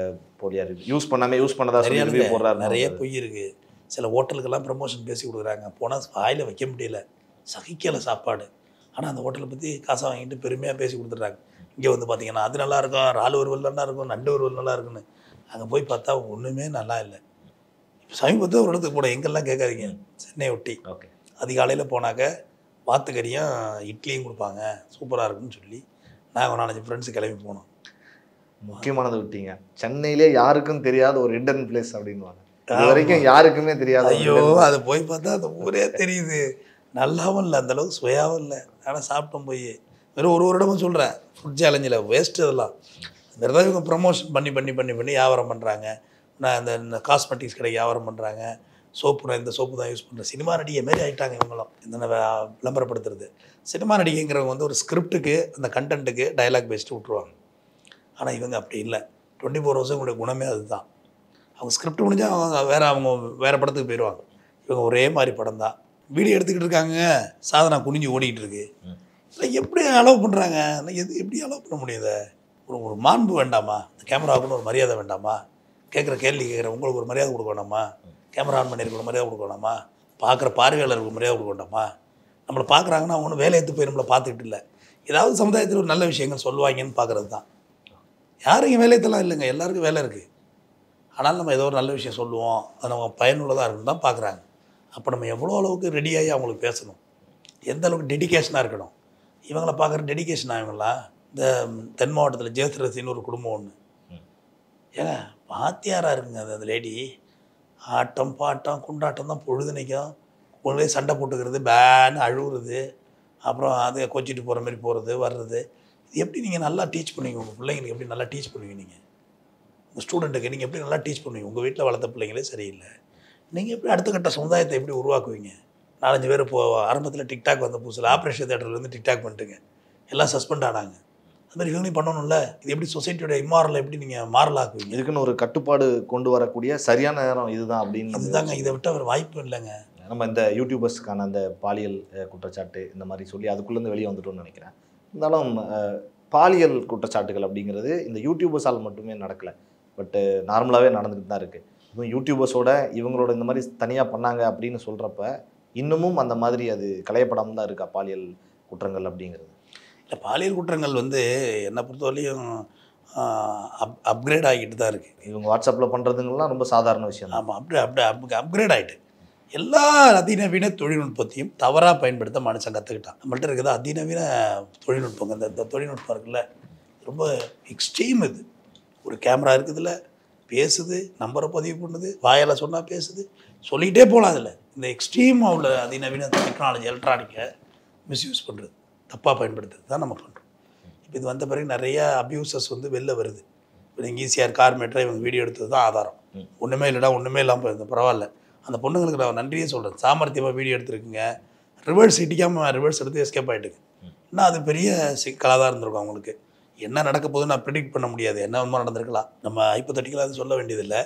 போலியாக யூஸ் பண்ணதா
நிறைய
ரிவ்யூ போடுறாரு.
நிறைய பொய் இருக்குது. சில ஹோட்டலுக்கெல்லாம் ப்ரமோஷன் பேசி கொடுக்குறாங்க, போனால் வாயில் வைக்க முடியல, சகிக்கலை சாப்பாடு. ஆனால் அந்த ஹோட்டலை பற்றி காசை வாங்கிட்டு பெருமையாக பேசி கொடுத்துட்றாங்க. இங்கே வந்து பார்த்தீங்கன்னா அது நல்லாயிருக்கும், இறால் வறுவல் நல்லா இருக்கும், நண்டு வறுவல் நல்லா இருக்குன்னு. அங்கே போய் பார்த்தா ஒன்றுமே நல்லா இல்லை. இப்போ சமீபத்தில் ஒரு இடத்துக்கு போட எங்கெல்லாம் கேட்காதீங்க, சென்னை ஒட்டி.
ஓகே,
அதிகாலையில் போனாக்க வாத்துக்கறியும் இட்லியும் கொடுப்பாங்க, சூப்பராக இருக்குன்னு சொல்லி நாங்கள் 4-5 ஃப்ரெண்ட்ஸு கிளம்பி போனோம்.
முக்கியமானது விட்டீங்க, சென்னையிலே யாருக்கும் தெரியாத ஒரு ஹிடன் பிளேஸ் அப்படின்வாங்க, இது வரைக்கும் யாருக்குமே தெரியாது.
ஐயோ, அது போய் பார்த்தா அந்த ஊரே தெரியுது. நல்லாவும் இல்லை, அந்தளவுக்கு சுவையாகவும் இல்லை. ஆனால் சாப்பிட்டோம் போய். வெறும் ஒரு இடமும் சொல்கிறேன், ஃபுட் சேலஞ்சில் வேஸ்ட்டு அதெல்லாம். வேறு ஏதாவது இவங்க ப்ரமோஷன் பண்ணி பண்ணி பண்ணி பண்ணி வியாபாரம் பண்ணுறாங்க. நான் இந்த காஸ்மெட்டிக்ஸ் கடைக்கு வியாபாரம் பண்ணுறாங்க. சோப்பு, நான் இந்த சோப்பு தான் யூஸ் பண்ணுறேன். சினிமா நடிகை மாரி ஆகிட்டாங்க இவங்களும், இந்த விளம்பரப்படுத்துறது. சினிமா நடிகைங்கிறவங்க வந்து ஒரு ஸ்கிரிப்டுக்கு, அந்த கண்டென்ட்டுக்கு டைலாக் பேஸ்ட்டு விட்ருவாங்க. ஆனால் இவங்க அப்படி இல்லை. 24 ஹவர்ஸும் இவங்களுடைய குணமே அதுதான். அவங்க ஸ்கிரிப்ட் முடிஞ்சால் அவங்க வேறு படத்துக்கு போயிடுவாங்க. இவங்க ஒரே மாதிரி படம் தான். வீடியோ எடுத்துக்கிட்டு இருக்காங்க, சாதனை குனிஞ்சு ஓடிக்கிட்டு இருக்கு. இல்லை எப்படி அலோவ் பண்ணுறாங்க? எப்படி அலோவ் பண்ண முடியுது? ஒரு மாண்பு வேண்டாமா? இந்த கேமராவுக்குன்னு ஒரு மரியாதை வேண்டாமா? கேட்குற கேள்வி கேட்குற உங்களுக்கு ஒரு மரியாதை கொடுக்க வேண்டாமா? கேமரா ஆன் பண்ணியிருக்க ஒரு மரியாதை கொடுக்க வேண்டாமா? பார்க்குற பார்வையாளருக்கு மரியாதை கொடுக்க வேண்டாமா? நம்மளை பார்க்குறாங்கன்னா அவங்க ஒன்றும் வேலையை எடுத்து போய் நம்மளை பார்த்துக்கிட்டு இல்லை, ஏதாவது சமுதாயத்தில் ஒரு நல்ல விஷயங்கள் சொல்லுவாங்கன்னு பார்க்குறது தான். யாரும் இங்கே வேலையத்தெல்லாம் இல்லைங்க, எல்லாருக்கும் வேலை இருக்குது. ஆனாலும் நம்ம ஏதோ ஒரு நல்ல விஷயம் சொல்லுவோம், அது நம்ம பயனுள்ளதாக இருக்குன்னு தான் பார்க்குறாங்க. அப்போ நம்ம எவ்வளோ அளவுக்கு ரெடியாகி அவங்களுக்கு பேசணும், எந்த அளவுக்கு டெடிக்கேஷனாக இருக்கணும். இவங்கள பார்க்குற டெடிக்கேஷன் ஆகுங்களா? இந்த தென் மாவட்டத்தில் ஜெயத்ரசின்னு ஒரு குடும்பம் ஒன்று, ஏங்க வாத்தியாராக இருக்குங்க அந்த லேடி. ஆட்டம் பாட்டம் குண்டாட்டம் தான் பொழுதுனைக்கும். கொண்டு போய் சண்டை போட்டுக்கிறது, பேன்னு அழுகுறது, அப்புறம் அதை கொச்சிட்டு போகிற மாதிரி போகிறது வர்றது. இது எப்படி நீங்கள் நல்லா டீச் பண்ணுவீங்க? உங்கள் பிள்ளைங்களுக்கு எப்படி நல்லா டீச் பண்ணுவீங்க? நீங்கள் உங்கள் ஸ்டூடெண்ட்டுக்கு நீங்கள் எப்படி நல்லா டீச் பண்ணுவீங்க? உங்கள் வீட்டில் வளர்த்த பிள்ளைங்களே சரியில்லை, நீங்கள் எப்படி அடுத்த கட்ட சமுதாயத்தை எப்படி உருவாக்குவீங்க? 4-5 பேர் இப்போது ஆரம்பத்தில் டிக்டாக் வந்த புதுசில் ஆப்ரேஷன் தேட்டர்லேருந்து டிக்டாக் பண்ணிட்டுங்க எல்லாம் சஸ்பெண்ட் ஆனாங்க. அது மாதிரி இவங்களையும் பண்ணணும்ல. இது எப்படி சொசைட்டியோட இம்மாரலை எப்படி நீங்கள் மாரல் ஆக்குவீங்க?
இதுக்குன்னு ஒரு கட்டுப்பாடு கொண்டு வரக்கூடிய சரியான நேரம் இதுதான் அப்படின்னு.
இதுதாங்க, இதை விட்டு அவர் வாய்ப்பு இல்லைங்க.
நம்ம இந்த யூடியூபர்ஸ்க்கான அந்த பாலியல் குற்றச்சாட்டு இந்த மாதிரி சொல்லி அதுக்குள்ளேருந்து வெளியே வந்துட்டோம்னு நினைக்கிறேன். இருந்தாலும் பாலியல் குற்றச்சாட்டுகள் அப்படிங்கிறது இந்த யூடியூபர்ஸால் மட்டுமே நடக்கலை, பட்டு நார்மலாகவே நடந்துக்கிட்டு தான் இருக்குது. இன்னும் யூடியூபர்ஸோட இவங்களோட இந்த மாதிரி தனியாக பண்ணாங்க அப்படின்னு சொல்கிறப்ப இன்னமும் அந்த மாதிரி அது களையப்படாமல் தான் இருக்கா பாலியல் குற்றங்கள் அப்படிங்கிறது?
இல்லை, பாலியல் குற்றங்கள் வந்து என்னை பொறுத்தவரையும் அப்கிரேட் ஆகிட்டு தான் இருக்குது.
இவங்க வாட்ஸ்அப்பில் பண்ணுறதுங்கெல்லாம் ரொம்ப சாதாரண விஷயம்.
ஆமாம், அப்கிரேட் ஆகிட்டு எல்லா அதிநவீன தொழில்நுட்பத்தையும் தவறாக பயன்படுத்த மனுஷன் கற்றுக்கிட்டான். நம்மள்ட்ட இருக்கிறது அதிநவீன தொழில்நுட்பங்க. இந்த தொழில்நுட்பம் இருக்குல்ல, ரொம்ப எக்ஸ்ட்ரீம். இது ஒரு கேமரா இருக்குதுல்ல, பேசுது, நம்பரை பதிவு பண்ணுது, வாயால் சொன்னால் பேசுது, சொல்லிகிட்டே போகலாம். அதில் இந்த எக்ஸ்ட்ரீமாக உள்ள அதிநவீன டெக்னாலஜி எலக்ட்ரானிக்கை மிஸ்யூஸ் பண்ணுறது, தப்பாக பயன்படுத்துறது தான் நம்ம பண்ணுறோம். இப்போ இது வந்த பிறகு நிறையா அப்யூசஸ் வந்து வெளில வருது. இப்போ நீங்கள் ஈஸியாக கார் மேட்டரை இவங்க வீடியோ எடுத்தது தான் ஆதாரம். ஒன்றுமே இல்லைடா, ஒன்றுமே இல்லாமல் போயிருந்தேன், பரவாயில்ல. அந்த பொண்ணுங்களுக்கு நான் நன்றியே சொல்கிறேன், சாமர்த்தியமாக வீடியோ எடுத்துருக்குங்க. ரிவர்ஸ் இடிக்காமல் ரிவர்ஸ் எடுத்து எஸ்கேப் ஆகிட்டுங்க. இன்னும் அது பெரிய சிக்கலாக தான் இருந்திருக்கும் அவங்களுக்கு. என்ன நடக்க போகுதுன்னு நான் ப்ரிடிக்ட் பண்ண முடியாது, என்ன ஒன்றுமா நடந்திருக்கலாம், நம்ம ஹைப்போதெட்டிக்கலாக அது சொல்ல வேண்டியதில்லை.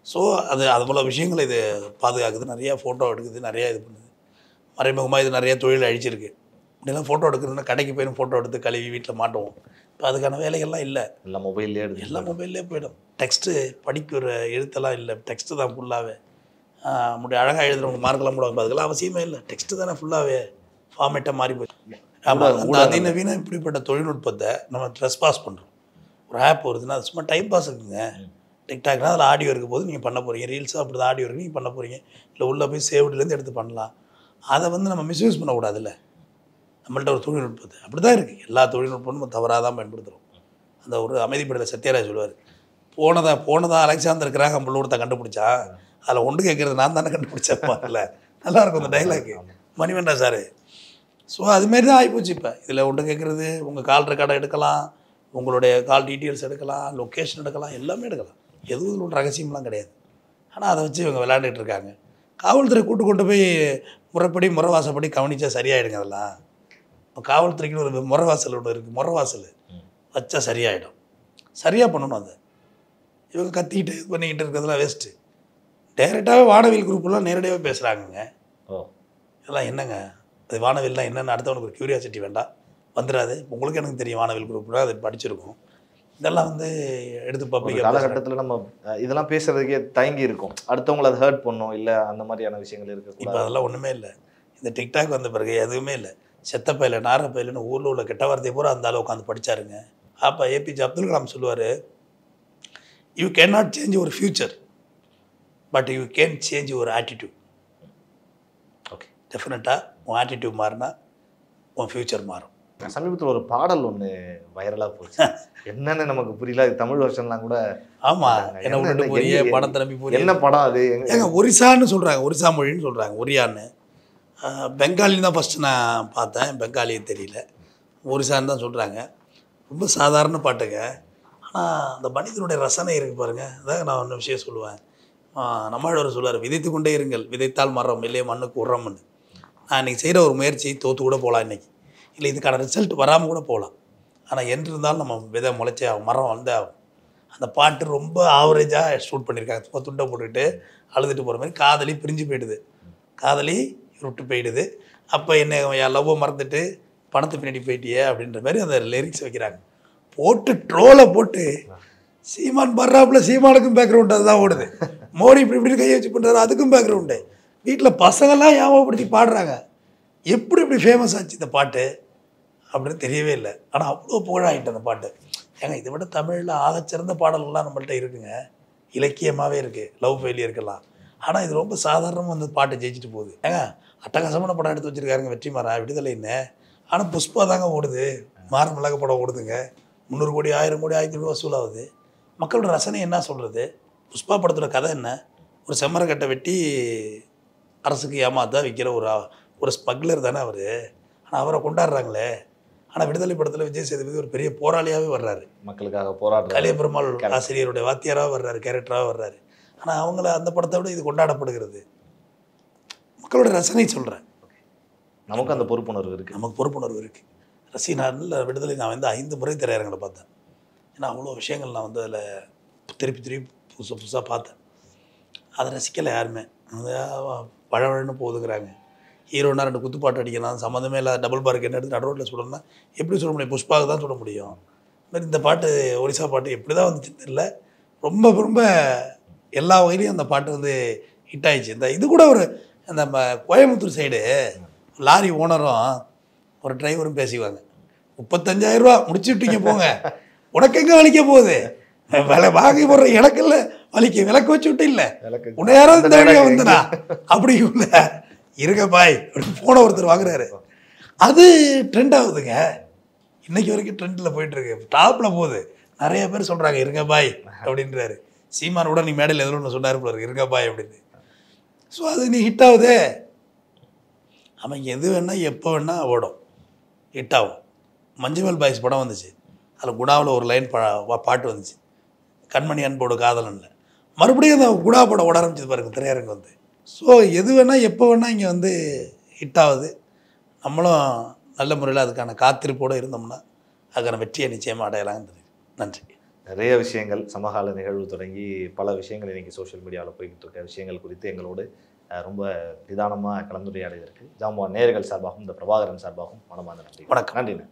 ஸோ அது போல் விஷயங்கள் இது பாதுகாக்குது, நிறையா ஃபோட்டோ எடுக்குது, நிறையா இது பண்ணுது. மறைமுகமாக இது நிறையா தொழில் அழிச்சிருக்கு. இப்படிலாம் ஃபோட்டோ எடுக்கிறதுனா கடைக்கு போய் ஃபோட்டோ எடுத்து கழுவி வீட்டில் மாட்டுவோம். இப்போ அதுக்கான வேலைகள்லாம் இல்லை,
எல்லாம் மொபைல்லே எடுத்து,
எல்லாம் மொபைல்லே போயிடும். டெக்ஸ்ட்டு படிக்கிற எழுத்தெல்லாம் இல்லை, டெக்ஸ்ட்டு தான் ஃபுல்லாகவே. முன்னாடி அழகாக எழுதுறவங்க மார்க்கெல்லாம் போடுவாங்க, அதுக்கெல்லாம் அவசியமே இல்லை, டெக்ஸ்ட்டு தானே ஃபுல்லாகவே ஃபார்மேட்டாக மாறி போச்சு. ஆமாம், அந்த அதிநவீன இப்படிப்பட்ட தொழில்நுட்பத்தை நம்ம ட்ரெஸ் பாஸ் பண்ணுறோம். ஒரு ஆப் வருதுன்னா அது சும்மா டைம் பாஸ் இருக்குங்க. டிக்டாக்னா அதில் ஆடியோ இருக்க போது நீங்கள் பண்ண போகிறீங்க, ரீல்ஸும் அப்படி தான் ஆடியோ இருக்குது நீங்கள் பண்ண போகிறீங்க, இல்லை உள்ளே போய் சேவ்டுலேருந்து எடுத்து பண்ணலாம். அதை வந்து நம்ம மிஸ்யூஸ் பண்ணக்கூடாதுல்ல. நம்மள்ட்ட ஒரு தொழில்நுட்பத்தை அப்படி தான் இருக்குது. எல்லா தொழில்நுட்பமும் நம்ம தவறாக தான் பயன்படுத்துகிறோம். அந்த ஒரு அமைதிப்படையில் சத்யராஜ் சொல்லுவார், போனதா அலெக்சாந்தர் இருக்கிறாங்க நம்மளோட கண்டுபிடிச்சா, அதில் ஒன்று கேட்குறது நான் தானே கண்டுபிடிச்சேன். இல்லை, நல்லாயிருக்கும் அந்த டைலாக். மணிவண்ணா சார் ஸோ அதுமாரி தான் ஆகிப்போச்சு. இப்போ இதில் ஒன்று கேட்குறது, உங்கள் கால் ரெக்கார்டை எடுக்கலாம், உங்களுடைய கால் டீட்டெயில்ஸ் எடுக்கலாம், லொக்கேஷன் எடுக்கலாம், எல்லாமே எடுக்கலாம். எதுவும் இதில் ஒன்று ரகசியம்லாம் கிடையாது. ஆனால் அதை வச்சு இவங்க விளையாண்டுட்டு இருக்காங்க. காவல்துறை கொண்டு போய் முறைப்படி முறவாசப்படி கவனித்தா சரியாயிடுங்க. அதெல்லாம் காவல்துறைக்குன்னு ஒரு முறவாசல் ஒன்று இருக்குது, முறவாசல் வச்சா சரியாயிடும். சரியாக பண்ணணும். அதை இவங்க கத்திக்கிட்டு இது பண்ணிக்கிட்டு இருக்கிறதுலாம் வேஸ்ட்டு. டைரெக்டாகவே வானவில் குரூப்லாம் நேரடியாகவே பேசுகிறாங்கங்க. இதெல்லாம் என்னங்க, அது வானவில்லாம் என்னென்னு அடுத்தவனுக்கு ஒரு க்யூரியாசிட்டி வேண்டாம், வந்துடாது. உங்களுக்கு எனக்கு தெரியும், வானவில் குரூப்லாம் அது படிச்சிருக்கோம். இதெல்லாம் வந்து எடுத்து பப்ளிக்
காலகட்டத்தில் நம்ம இதெல்லாம் பேசுறதுக்கே தயங்கி இருக்கும். அடுத்தவங்களை அதை ஹர்ட் பண்ணோம் இல்லை அந்த மாதிரியான விஷயங்கள் இருக்குது.
இப்போ அதெல்லாம் ஒன்றுமே இல்லை. இந்த டிக்டாக் வந்த பிறகு எதுவுமே இல்லை. செத்த பயில நார பயிலுன்னு ஊரில் உள்ள கெட்ட வார்த்தையை பூரா அந்த அளவு உட்காந்து படித்தாருங்க. அப்போ ஏபிஜே அப்துல் கலாம் சொல்லுவார், you can not change your future, but you can change your attitude.
Okay,
டெஃபினட்டாக உன் ஆட்டிடியூட் மாறினா உன் ஃப்யூச்சர் மாறும்.
சமீபத்தில் ஒரு பாடல் ஒன்று வைரலாக போச்சு. என்னன்னு நமக்கு புரியல. அது தமிழ் வருஷன்லாம் கூட.
ஆமாம், என்ன விட்டு போறிய படம் திரும்பி போறிய.
என்ன படம் அது?
ஏங்க ஒரிசான்னு சொல்கிறாங்க, ஒரிசா மொழின்னு சொல்கிறாங்க, ஒரியான்னு. பெங்காலின்னு தான் ஃபஸ்ட்டு நான் பார்த்தேன், பெங்காலியும் தெரியல. ஒரிசான்னு தான் சொல்கிறாங்க. ரொம்ப சாதாரண பாட்டுங்க. ஆனால் அந்த மனிதனுடைய ரசனை இருக்குது பாருங்கள். அதான் நான் ஒன்று விஷயம் சொல்லுவேன். நம்மளோட சொல்லுவார், விதைத்து கொண்டே இருங்கள், விதைத்தால் மரம் இல்லையே மண்ணுக்கு உரம்னு. நான் இன்றைக்கி செய்கிற ஒரு முயற்சி தோற்று கூட போகலாம் இன்றைக்கி, இல்லை இதுக்கான ரிசல்ட் வராமல் கூட போகலாம். ஆனால் என்று இருந்தாலும் நம்ம விதை முளைச்சே ஆகும், மரம் வந்து ஆகும். அந்த பாட்டு ரொம்ப ஆவரேஜாக ஷூட் பண்ணியிருக்காங்க. சும்மா துண்டை போட்டுக்கிட்டு அழுதுட்டு போகிற மாதிரி. காதலி பிரிஞ்சு போயிடுது, காதலி விட்டு போயிடுது. அப்போ என்ன லவ்வை மறந்துட்டு பணத்தை பின்னாடி போயிட்டியே அப்படின்ற மாதிரி அந்த லிரிக்ஸ் வைக்கிறாங்க. போட்டு ட்ரோலை போட்டு சீமான் பர்றாப்புல, சீமானுக்கும் பேக்ரவுண்டு அதுதான் ஓடுது. மோடி இப்படி இப்படி கையை வச்சு பண்ணுறாரு, அதுக்கும் பேக்ரவுண்டு. வீட்டில் பசங்கள்லாம் ஞாபகப்படுத்தி பாடுறாங்க. எப்படி இப்படி ஃபேமஸ் ஆச்சு இந்த பாட்டு அப்படின்னு தெரியவே இல்லை. ஆனால் அவ்வளோ புகழாயிட்டு அந்த பாட்டு. ஏங்க இதை விட தமிழில் ஆகச்சிறந்த பாடல்கள்லாம் நம்மள்ட்ட இருக்குங்க, இலக்கியமாகவே இருக்குது, லவ் ஃபெயிலியருக்கெல்லாம். ஆனால் இது ரொம்ப சாதாரணமாக வந்து பாட்டு ஜெயிச்சுட்டு போகுது. ஏங்க அட்டகாசமான படம் எடுத்து வச்சுருக்காருங்க வெற்றிமாறன், விடுதலைன்னு. ஆனால் புஷ்பா தாங்க ஓடுது, மாரமிளக படம் ஓடுதுங்க. 300 கோடி 1000 கோடி 1500 வசூலாகுது. மக்களோட ரசனை என்ன சொல்கிறது? புஷ்பா படத்தோட கதை என்ன? ஒரு செம்மரக்கட்டை வெட்டி அரசுக்கு ஏமாத்தா விற்கிற ஒரு ஸ்மக்லர் தானே அவர். ஆனால் அவரை கொண்டாடுறாங்களே. ஆனால் விடுதலை படத்தில் விஜய் சேதுபதி ஒரு பெரிய போராளியாகவே வர்றாரு,
மக்களுக்காக போராடுறாரு.
கலியபெருமாள் ஆசிரியருடைய வாத்தியாராக வர்றாரு, கேரக்டராக வர்றாரு. ஆனால் அவங்கள அந்த படத்தை விட இது கொண்டாடப்படுகிறது. மக்களோட ரசனை சொல்கிறேன்.
நமக்கு அந்த பொறுப்புணர்வு இருக்குது.
நமக்கு பொறுப்புணர்வு இருக்குது. ரசிகனால விடுதலை நான் வந்து 5 முறை திரையரங்களை பார்த்தேன். ஏன்னா அவ்வளோ விஷயங்கள் நான் வந்து அதில் திருப்பி புதுசாக பார்த்தேன். அதை ரசிக்கலை யாருமே. பழவழன்னு போகுதுங்கிறாங்க. ஹீரோனா 2 குத்துப்பாட்டு அடிக்கலாம், சம்மந்தமே இல்லை, டபுள் பார்க்கு என்ன எடுத்து நடுரோட்டில் சுடணும்னா எப்படி சுட முடியும்? புஷ்பாவுக்கு தான் சுட முடியும். மாதிரி இந்த பாட்டு, ஒரிசா பாட்டு எப்படி தான் வந்துச்சுன்னு தெரியல, ரொம்ப எல்லா வகையிலையும் அந்த பாட்டு வந்து ஹிட் ஆயிடுச்சு. இந்த இது கூட ஒரு அந்த கோயம்புத்தூர் சைடு லாரி ஓனரும் ஒரு டிரைவரும் பேசிக்குவாங்க. 35,000 ரூபா முடிச்சு விட்டீங்க போங்க, உனக்கு எங்கே வலிக்க போகுது, விலை வாங்கி போடுற எனக்கு இல்லை வலிக்க, விளக்கு வச்சு விட்டு இல்லை உன்னை யாராவது இந்த வழியாக வந்துடா அப்படி இல்லை இருங்க பாய் அப்படின்னு போன ஒருத்தர் வாங்குறாரு. அது ட்ரெண்ட் ஆகுதுங்க, இன்னைக்கு வரைக்கும் ட்ரெண்டில் போயிட்டுருக்கு, டாப்பில் போகுது. நிறைய பேர் சொல்கிறாங்க இருங்க பாய் அப்படின்றாரு. சீமான் கூட நீ மேடையில் எதில் ஒன்று சொன்னார் போல இருக்கு, இருங்க பாய் அப்படின்னு. ஸோ அது நீ ஹிட் ஆகுதே, அவன் எது வேணால் எப்போ வேணால் ஓடும், ஹிட் ஆகும். மஞ்சுமல் பாய்ஸ் படம் வந்துச்சு, அதில் குணாவில் ஒரு லைன் பாட்டு வந்துச்சு, கண்மணி அன்போடு காதலன்ல. மறுபடியும் அந்த குணா படம் ஓட ஆரம்பிச்சது பாருங்க திரையரங்கு வந்து. ஸோ எது வேணால் எப்போ வேணால் இங்கே வந்து ஹிட் ஆகுது. நம்மளும் நல்ல முறையில் அதுக்கான காத்திருப்போடு இருந்தோம்னா அதுக்கான வெற்றியை நிச்சயமாக அடையலாம். நன்றி.
நிறைய விஷயங்கள், சமகால நிகழ்வு தொடங்கி பல விஷயங்கள் இன்றைக்கி சோஷியல் மீடியாவில் போய்கிட்டு இருக்க விஷயங்கள் குறித்து எங்களோடு ரொம்ப நிதானமாக கலந்துரையாடியதற்கு ஜாம்பவான் நேயர்கள் சார்பாகவும் இந்த பிரபாகரன் சார்பாகவும் மனமார்ந்த நன்றி.
வணக்கம்.
நன்றிண்ணே.